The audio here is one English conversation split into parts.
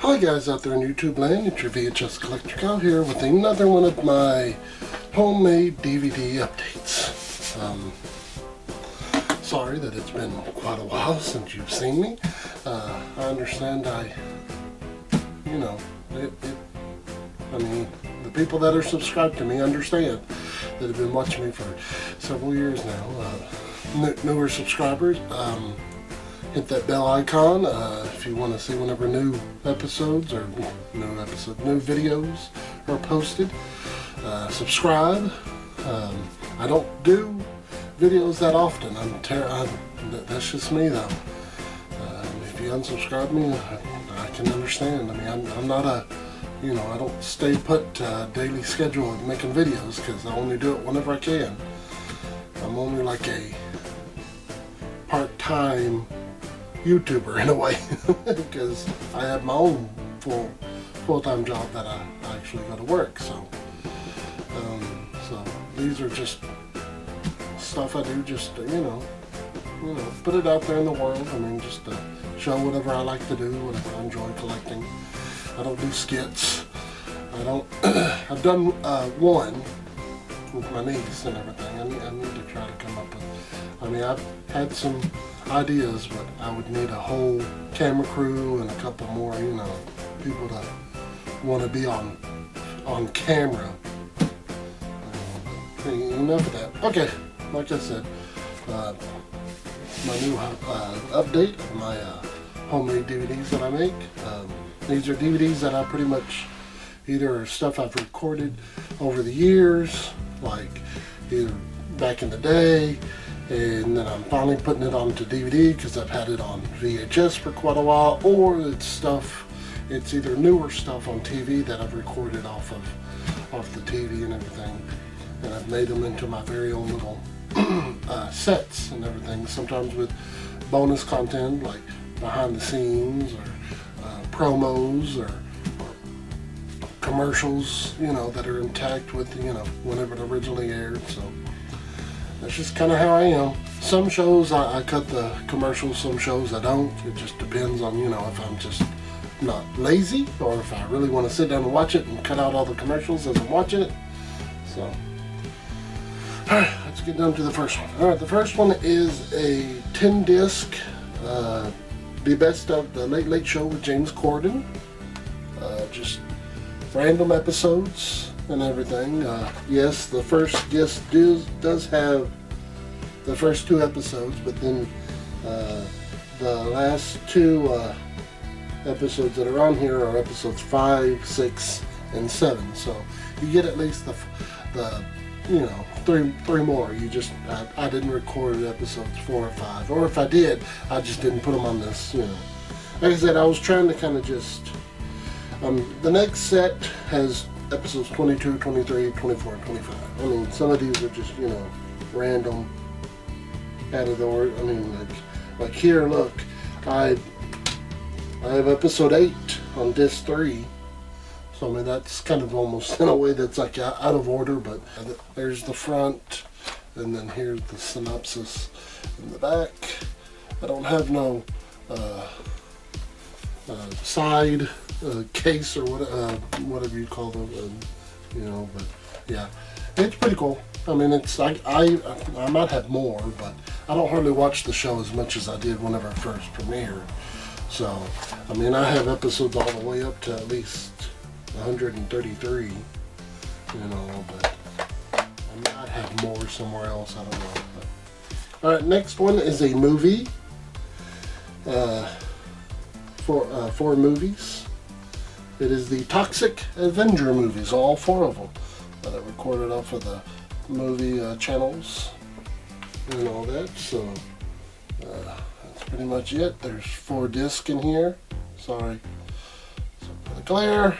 Hi guys out there in YouTube land, it's your VHS Collector out here with another one of my homemade DVD updates. Sorry that it's been quite a while since you've seen me. I understand I mean, the people that are subscribed to me understand that have been watching me for several years now. Newer subscribers, hit that bell icon if you want to see whenever new episodes or new videos are posted. Subscribe. I don't do videos that often. That's just me though. If you unsubscribe me, I can understand. I mean, I'm not a, I don't stay put daily schedule of making videos because I only do it whenever I can. I'm only like a part-time YouTuber in a way because I have my own full-time job that I actually go to work. So these are just stuff I do just to, put it out there in the world. I mean, just to show whatever I like to do, whatever I enjoy collecting. I don't do skits. I've done one with my niece and everything. I need to try to come up with, I've had some ideas, but I would need a whole camera crew and a couple more, people to want to be on camera. Enough of that. Okay, like I said, my new update of my homemade DVDs that I make. These are DVDs that I pretty much either stuff I've recorded over the years, like either back in the day, and then I'm finally putting it onto DVD because I've had it on VHS for quite a while, or it's either newer stuff on TV that I've recorded off the TV and everything, and I've made them into my very own little sets and everything, sometimes with bonus content like behind the scenes or promos or commercials, that are intact with, whenever it originally aired. So that's just kind of how I am. Some shows I cut the commercials, some shows I don't. It just depends on, if I'm just not lazy or if I really want to sit down and watch it and cut out all the commercials as I'm watching it. So, alright, let's get down to the first one. Alright, the first one is a 10-disc, the best of the Late Late Show with James Corden. Just random episodes and everything. Yes, the first disc does have the first 2 episodes, but then the last 2 episodes that are on here are episodes 5, 6, and 7. So you get at least the three more. I didn't record episodes 4 or 5, or if I did, I just didn't put them on this. Like I said, I was trying to kind of just. The next set has episodes 22, 23, 24, and 25. I mean, some of these are just, random, out of the order. I mean, like here, look, I have episode 8 on disc 3. So, I mean, that's kind of almost in a way that's like out of order, but there's the front, and then here's the synopsis in the back. I don't have no side case or whatever you call them, but yeah, it's pretty cool. I mean, it's I might have more, but I don't hardly watch the show as much as I did whenever it first premiered. So, I mean, I have episodes all the way up to at least 133, but I might have more somewhere else, I don't know. But. Alright, next one is a movie, 4 movies. It is the Toxic Avenger movies, all 4 of them that I recorded off of the movie channels and all that. So that's pretty much it. There's 4 discs in here. Sorry for the glare.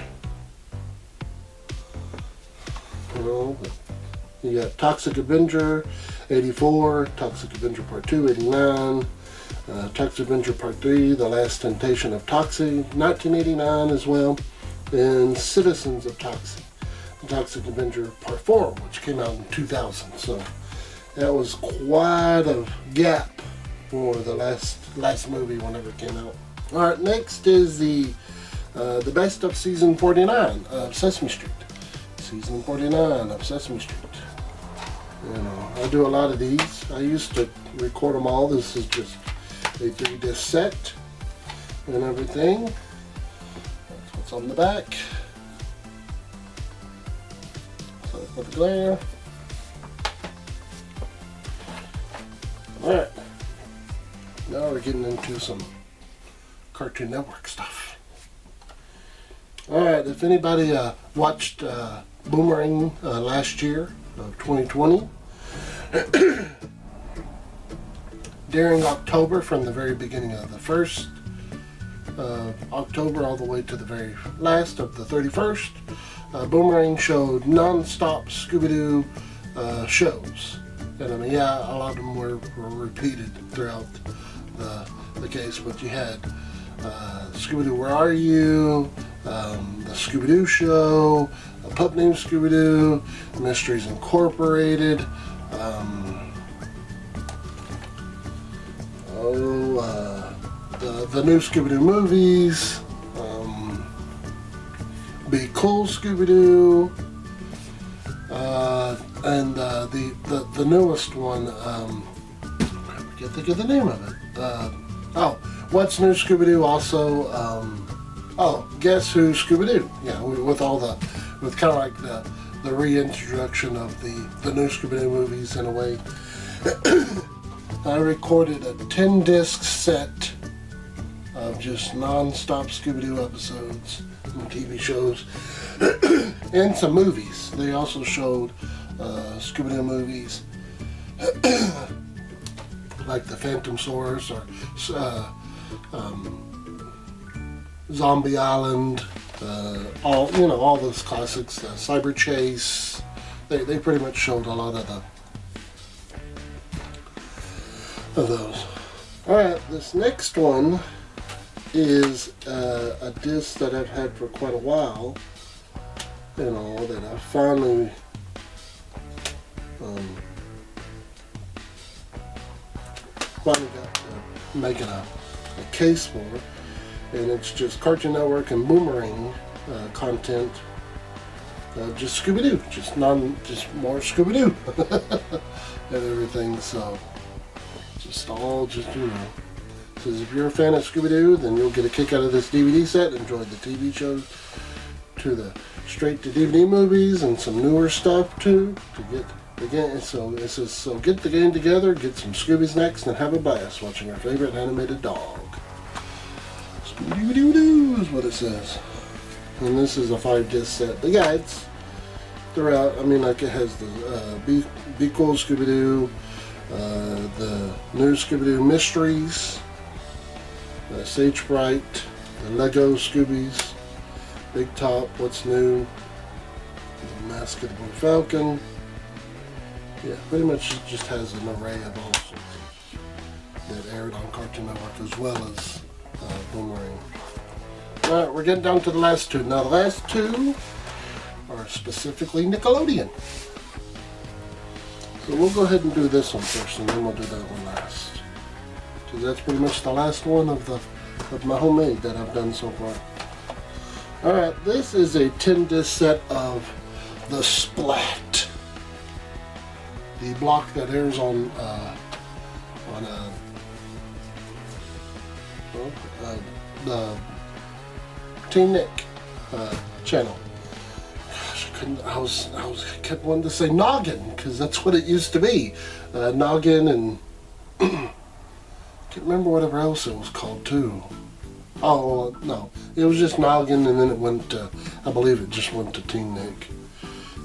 But you got Toxic Avenger 84, Toxic Avenger Part 2 89. Toxic Avenger Part 3, The Last Temptation of Toxie, 1989 as well, and Citizens of Toxie, the Toxic Avenger Part 4, which came out in 2000. So that was quite a gap for the last movie whenever it came out. Alright, next is the the best of season 49 of Sesame Street. Season 49 of Sesame Street. You know, I do a lot of these. I used to record them all. This is just a 3-disc set and everything. That's what's on the back. Sorry for the glare. Alright. Now we're getting into some Cartoon Network stuff. Alright, if anybody watched Boomerang last year of 2020, during October, from the very beginning of the 1st October all the way to the very last of the 31st, Boomerang showed non-stop Scooby-Doo shows. And I mean, yeah, a lot of them were repeated throughout the case, but you had Scooby-Doo, Where Are You? The Scooby-Doo Show, A Pup Named Scooby-Doo, Mysteries Incorporated, the new Scooby-Doo movies, Be Cool Scooby-Doo, and the newest one, I can't think of the name of it. What's New Scooby-Doo? Also, Guess Who Scooby-Doo? Yeah, with kind of like the reintroduction of the new Scooby-Doo movies in a way. I recorded a 10-disc set of just non-stop Scooby-Doo episodes and TV shows and some movies. They also showed Scooby-Doo movies like the Phantom Source or Zombie Island, all those classics, Cyber Chase. They pretty much showed a lot of those. Alright, this next one is a disc that I've had for quite a while, that I finally got to making a case for, and it's just Cartoon Network and Boomerang content, just Scooby-Doo, just more Scooby-Doo and everything. So says if you're a fan of Scooby-Doo, then you'll get a kick out of this DVD set. Enjoy the TV shows to the straight to DVD movies and some newer stuff too. So it says, so get the game together, get some Scooby snacks, and have a blast watching our favorite animated dog. Scooby-Doo is what it says. And this is a 5-disc set. The guides throughout, it has the Be Cool Scooby-Doo, the new Scooby-Doo Mysteries, Sage Fright, the Lego Scoobies, Big Top, What's New, the Mask of the Blue Falcon. Yeah, pretty much it just has an array of all sorts that aired on Cartoon Network as well as Boomerang. Alright, we're getting down to the last two. Now the last two are specifically Nickelodeon. So we'll go ahead and do this one first, and then we'll do that one last. Because that's pretty much the last one of my homemade that I've done so far. Alright, this is a 10-disc set of The Splat. The block that airs on the Teen Nick channel. Gosh, I kept wanting to say Noggin, because that's what it used to be. Noggin, and can't remember whatever else it was called too. Oh no, it was just Noggin, and then it went to, I believe it just went to Teen Nick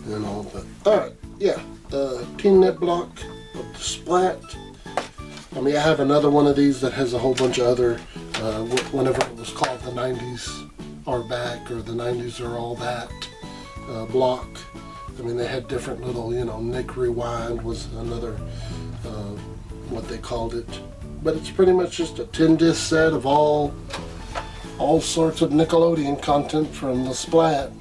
and all that. Alright, yeah, the Teen Nick block of The Splat. I have another one of these that has a whole bunch of other, whenever it was called the 90s Are Back, or the 90s Are All That block. They had different little, Nick Rewind was another, what they called it. But it's pretty much just a 10-disc set of all sorts of Nickelodeon content from The Splat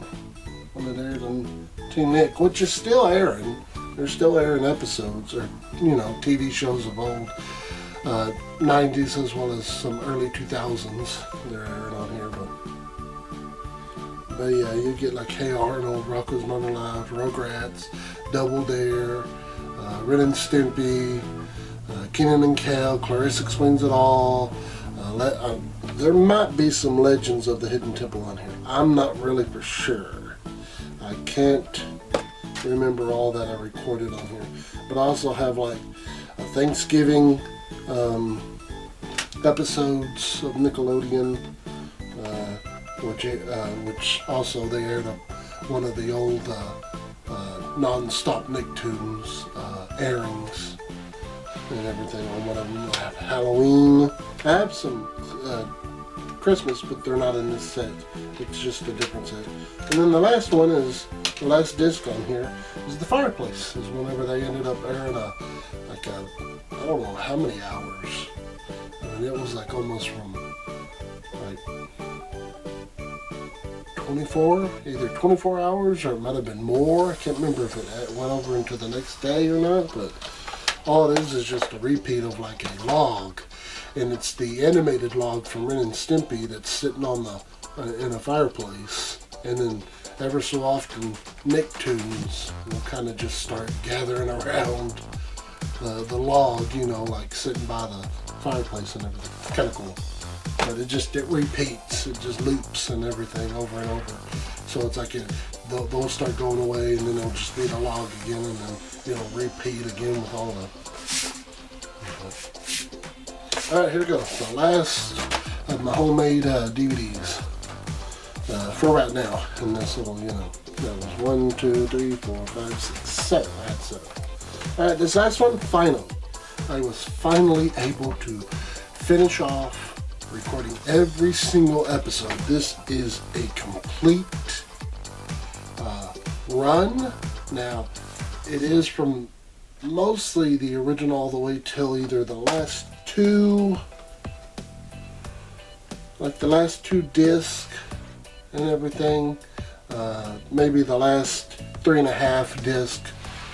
when it aired on Teen Nick, which is still airing. They're still airing episodes, or, TV shows of old 90s as well as some early 2000s they're airing on here. But But yeah, you get like Hey Arnold, Rocko's Modern Life, Rugrats, Double Dare, Ren and Stimpy, Kenan and Kel, Clarissa Explains It All. There might be some Legends of the Hidden Temple on here. I'm not really for sure. I can't remember all that I recorded on here. But I also have like a Thanksgiving episodes of Nickelodeon, which also they aired one of the old non-stop Nicktoons airings and everything on one of them. I have Halloween. I have some Christmas, but they're not in this set. It's just a different set. And then the last one is, the last disc on here is The Fireplace. Is whenever they ended up airing I don't know how many hours. I mean, it was like almost from like 24 hours, or it might have been more. I can't remember if it went over into the next day or not, but all it is just a repeat of like a log. And it's the animated log from Ren and Stimpy that's sitting on in a fireplace. And then ever so often, Nicktoons will kind of just start gathering around the log, you know, like sitting by the fireplace and everything. It's kind of cool. But it repeats, it just loops and everything over and over. So it's like they'll start going away, and then it'll just be the log again, and then it'll repeat again with all the... Alright, here we go. The last of my homemade DVDs for right now. And this little, you know, that was 1, 2, 3, 4, 5, 6, 7. I had 7. Alright, this last one, finally. I was finally able to finish off recording every single episode. This is a complete run. Now, it is from mostly the original all the way till either the last two discs and everything, maybe the last 3.5 disc,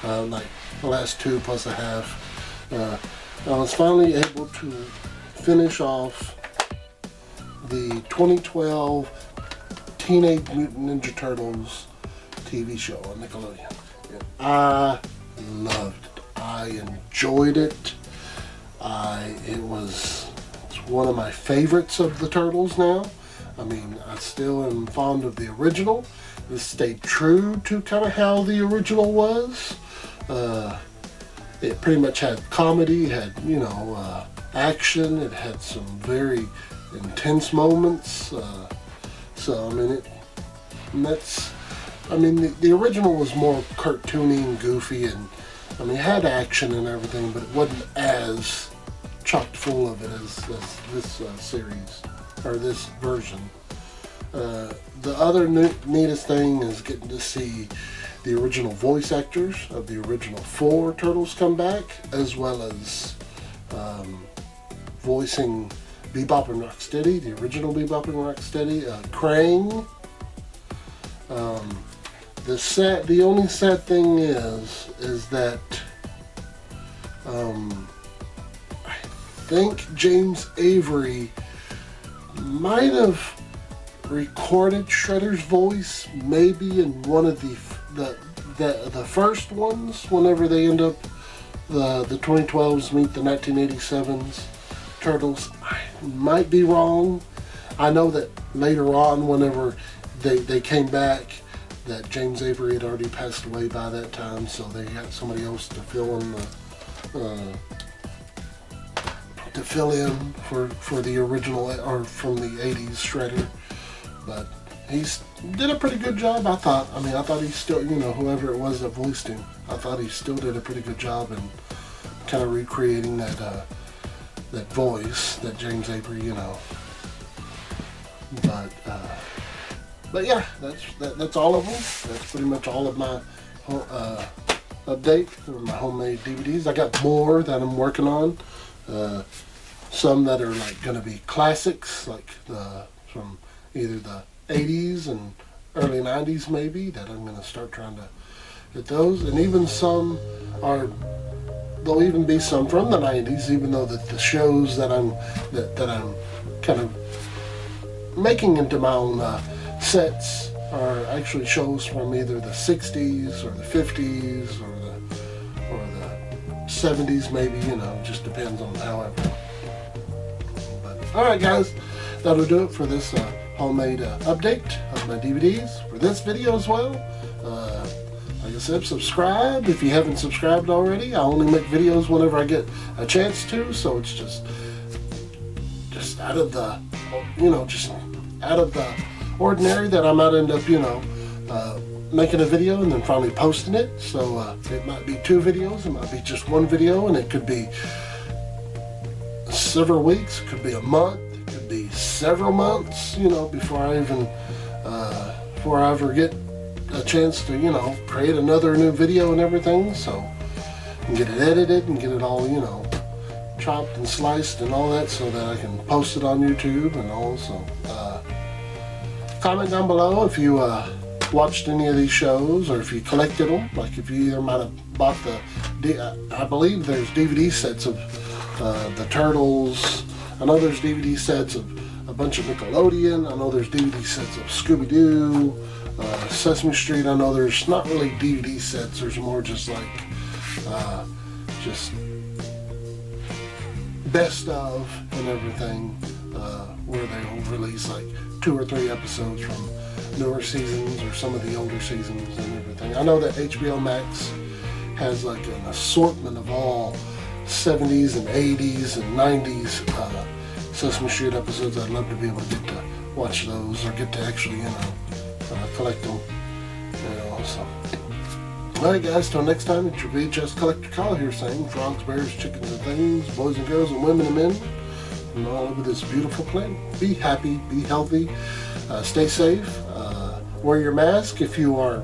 like the last 2 plus a half. I was finally able to finish off the 2012 Teenage Mutant Ninja Turtles TV show on Nickelodeon. And I loved it. I enjoyed it. It's one of my favorites of the Turtles now. I mean, I still am fond of the original. It stayed true to kind of how the original was. It pretty much had comedy, had, you know, action. It had some very intense moments. So, I mean, the original was more cartoony and goofy, and I mean, it had action and everything, but it wasn't as chock full of it as this series, or this version. The other neatest thing is getting to see the original voice actors of the original 4 Turtles come back, as well as voicing Bebop and Rocksteady, the original Bebop and Rocksteady, Krang. The only sad thing is that I think James Avery might have recorded Shredder's voice maybe in one of the first ones, whenever they end up the 2012s meet the 1987s Turtles. I might be wrong. I know that later on, whenever they came back, that James Avery had already passed away by that time, so they got somebody else to fill in for the original, or from the 80s Shredder. But he did a pretty good job, I thought. I mean, I thought he still, you know, whoever it was that voiced him, I thought he still did a pretty good job in kind of recreating that voice that James Avery, you know. But yeah, that's all of them. That's pretty much all of my update for my homemade DVDs. I got more that I'm working on. Some that are like going to be classics, like from either the 80s and early 90s maybe, that I'm going to start trying to get those. And even some there'll even be some from the 90s, even though that the shows that I'm kind of making into my own sets are actually shows from either the 60s or the 50s or the 70s maybe, you know, just depends on however. But alright guys, that'll do it for this homemade update of my DVDs for this video as well. Like I said, subscribe if you haven't subscribed already. I only make videos whenever I get a chance to, so it's just out of the, you know, just out of the ordinary that I might end up, you know, making a video and then finally posting it. So it might be 2 videos, it might be just 1 video, and it could be several weeks, it could be a month, it could be several months, you know, before I ever get a chance to, you know, create another new video and everything. So and get it edited and get it all, you know, chopped and sliced and all that, so that I can post it on YouTube and all. So comment down below if you watched any of these shows, or if you collected them. Like if you either might have bought I believe there's DVD sets of the Turtles. I know there's DVD sets of a bunch of Nickelodeon. I know there's DVD sets of Scooby-Doo, Sesame Street. I know there's not really DVD sets. There's more just like just best of and everything, where they'll release like 2 or 3 episodes from newer seasons or some of the older seasons and everything. I know that HBO Max has like an assortment of all 70s and 80s and 90s Sesame Street episodes. I'd love to be able to get to watch those, or get to actually, you know, collect them, you know. So alright guys, till next time, it's your VHS Collector Kyle here saying, frogs, bears, chickens and things, boys and girls and women and men, and all over this beautiful planet. Be happy, be healthy, stay safe, wear your mask if you are,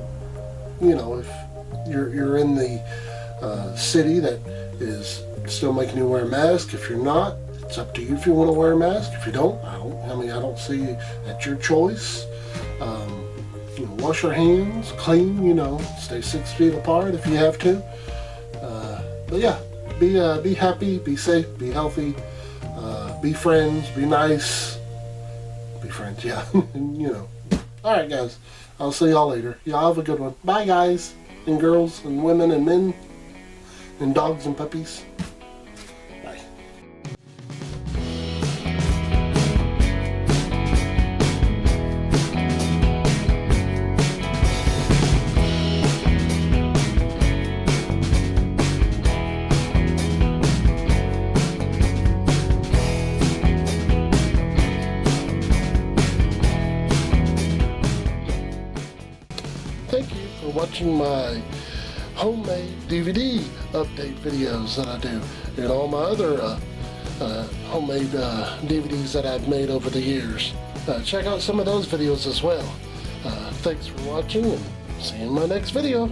you know, if you're in the city that is still making you wear a mask. If you're not, it's up to you if you want to wear a mask. If you don't, I don't see that's your choice. You know, wash your hands, clean, you know, stay 6 feet apart if you have to. But yeah, be happy, be safe, be healthy, be friends, be nice, be friends, yeah, you know. Alright guys, I'll see y'all later. Y'all have a good one. Bye guys, and girls, and women, and men, and dogs, and puppies. Bye. Thank you for watching my homemade DVD update videos that I do, and all my other homemade DVDs that I've made over the years. Check out some of those videos as well. Thanks for watching, and see you in my next video.